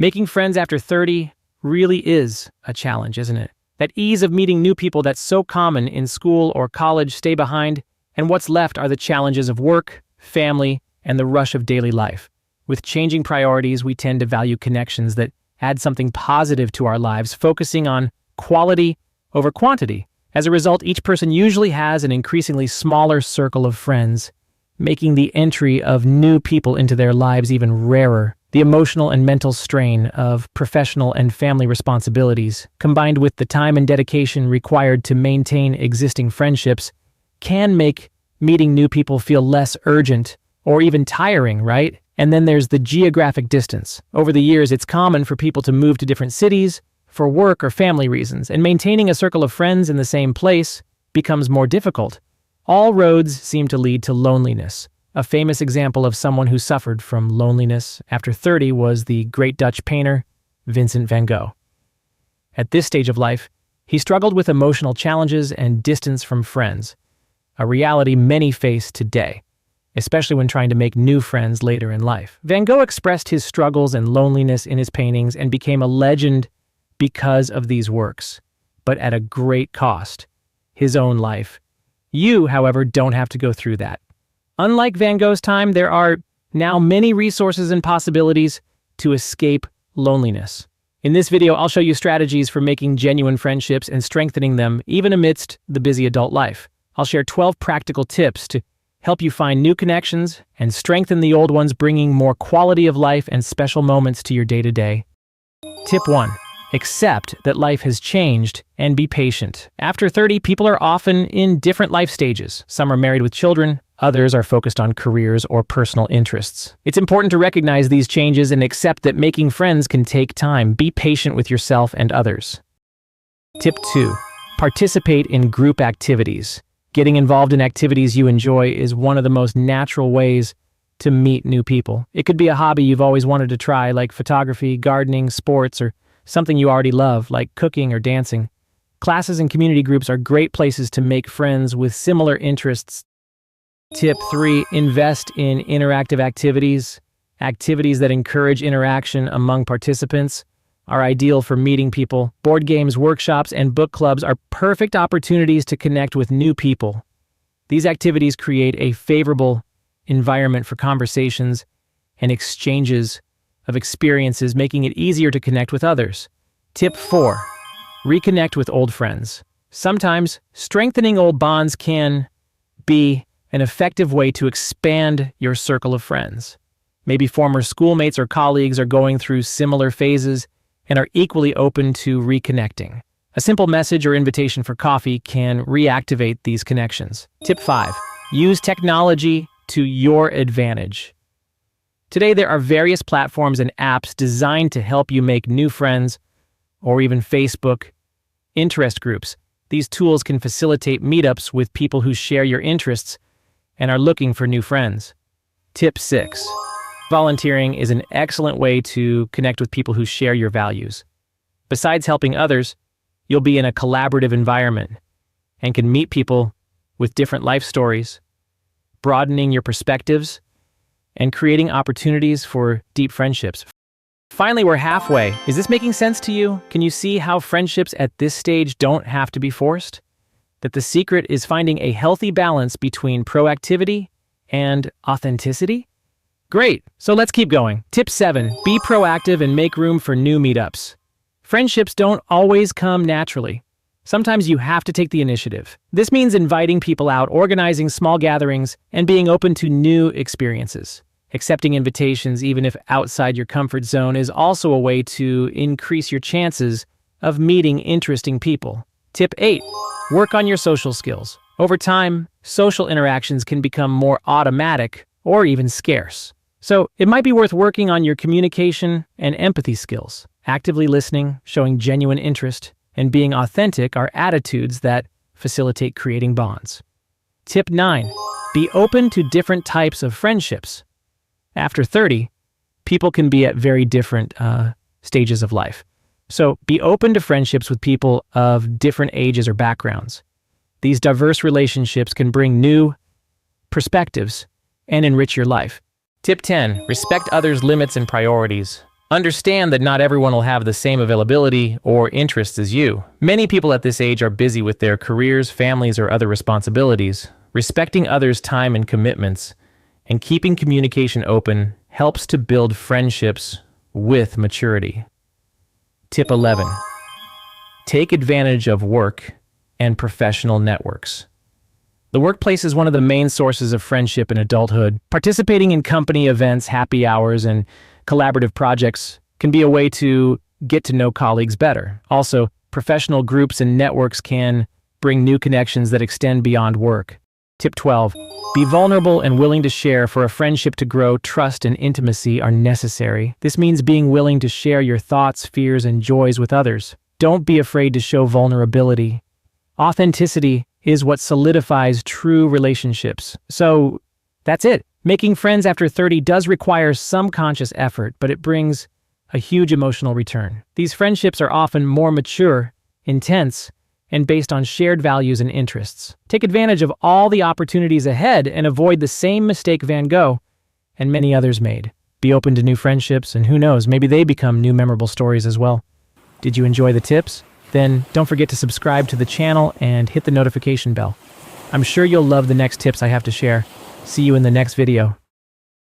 Making friends after 30 really is a challenge, isn't it? That ease of meeting new people that's so common in school or college stay behind, and what's left are the challenges of work, family, and the rush of daily life. With changing priorities, we tend to value connections that add something positive to our lives, focusing on quality over quantity. As a result, each person usually has an increasingly smaller circle of friends, making the entry of new people into their lives even rarer. The emotional and mental strain of professional and family responsibilities, combined with the time and dedication required to maintain existing friendships, can make meeting new people feel less urgent or even tiring, right? And then there's the geographic distance. Over the years, it's common for people to move to different cities for work or family reasons, and maintaining a circle of friends in the same place becomes more difficult. All roads seem to lead to loneliness. A famous example of someone who suffered from loneliness after 30 was the great Dutch painter, Vincent van Gogh. At this stage of life, he struggled with emotional challenges and distance from friends, a reality many face today, especially when trying to make new friends later in life. Van Gogh expressed his struggles and loneliness in his paintings and became a legend because of these works, but at a great cost, his own life. You, however, don't have to go through that. Unlike Van Gogh's time, there are now many resources and possibilities to escape loneliness. In this video, I'll show you strategies for making genuine friendships and strengthening them even amidst the busy adult life. I'll share 12 practical tips to help you find new connections and strengthen the old ones, bringing more quality of life and special moments to your day-to-day. Tip 1. Accept that life has changed and be patient. After 30, people are often in different life stages. Some are married with children, others are focused on careers or personal interests. It's important to recognize these changes and accept that making friends can take time. Be patient with yourself and others. Tip 2. Participate in group activities. Getting involved in activities you enjoy is one of the most natural ways to meet new people. It could be a hobby you've always wanted to try, like photography, gardening, sports, or something you already love, like cooking or dancing. Classes and community groups are great places to make friends with similar interests. Tip 3. Invest in interactive activities. Activities that encourage interaction among participants are ideal for meeting people. Board games, workshops, and book clubs are perfect opportunities to connect with new people. These activities create a favorable environment for conversations and exchanges of experiences, making it easier to connect with others. Tip 4. Reconnect with old friends. Sometimes strengthening old bonds can be an effective way to expand your circle of friends. Maybe former schoolmates or colleagues are going through similar phases and are equally open to reconnecting. A simple message or invitation for coffee can reactivate these connections. Tip 5. Use technology to your advantage. Today, there are various platforms and apps designed to help you make new friends, or even Facebook interest groups. These tools can facilitate meetups with people who share your interests and are looking for new friends. Tip 6. Volunteering is an excellent way to connect with people who share your values. Besides helping others, you'll be in a collaborative environment and can meet people with different life stories, broadening your perspectives and creating opportunities for deep friendships. Finally, we're halfway. Is this making sense to you? Can you see how friendships at this stage don't have to be forced? That the secret is finding a healthy balance between proactivity and authenticity? Great, so let's keep going. Tip 7, be proactive and make room for new meetups. Friendships don't always come naturally. Sometimes you have to take the initiative. This means inviting people out, organizing small gatherings, and being open to new experiences. Accepting invitations, even if outside your comfort zone, is also a way to increase your chances of meeting interesting people. Tip 8, work on your social skills. Over time, social interactions can become more automatic or even scarce. So it might be worth working on your communication and empathy skills. Actively listening, showing genuine interest, and being authentic are attitudes that facilitate creating bonds. Tip 9, be open to different types of friendships. After 30, people can be at very different stages of life. So be open to friendships with people of different ages or backgrounds. These diverse relationships can bring new perspectives and enrich your life. Tip 10, respect others' limits and priorities. Understand that not everyone will have the same availability or interests as you. Many people at this age are busy with their careers, families, or other responsibilities. Respecting others' time and commitments and keeping communication open helps to build friendships with maturity. Tip 11. Take advantage of work and professional networks. The workplace is one of the main sources of friendship in adulthood. Participating in company events, happy hours, and collaborative projects can be a way to get to know colleagues better. Also, professional groups and networks can bring new connections that extend beyond work. Tip 12. Be vulnerable and willing to share. For a friendship to grow, trust and intimacy are necessary. This means being willing to share your thoughts, fears, and joys with others. Don't be afraid to show vulnerability. Authenticity is what solidifies true relationships. So, that's it. Making friends after 30 does require some conscious effort, but it brings a huge emotional return. These friendships are often more mature, intense, and based on shared values and interests. Take advantage of all the opportunities ahead and avoid the same mistake Van Gogh and many others made. Be open to new friendships, and who knows, maybe they become new memorable stories as well. Did you enjoy the tips? Then don't forget to subscribe to the channel and hit the notification bell. I'm sure you'll love the next tips I have to share. See you in the next video.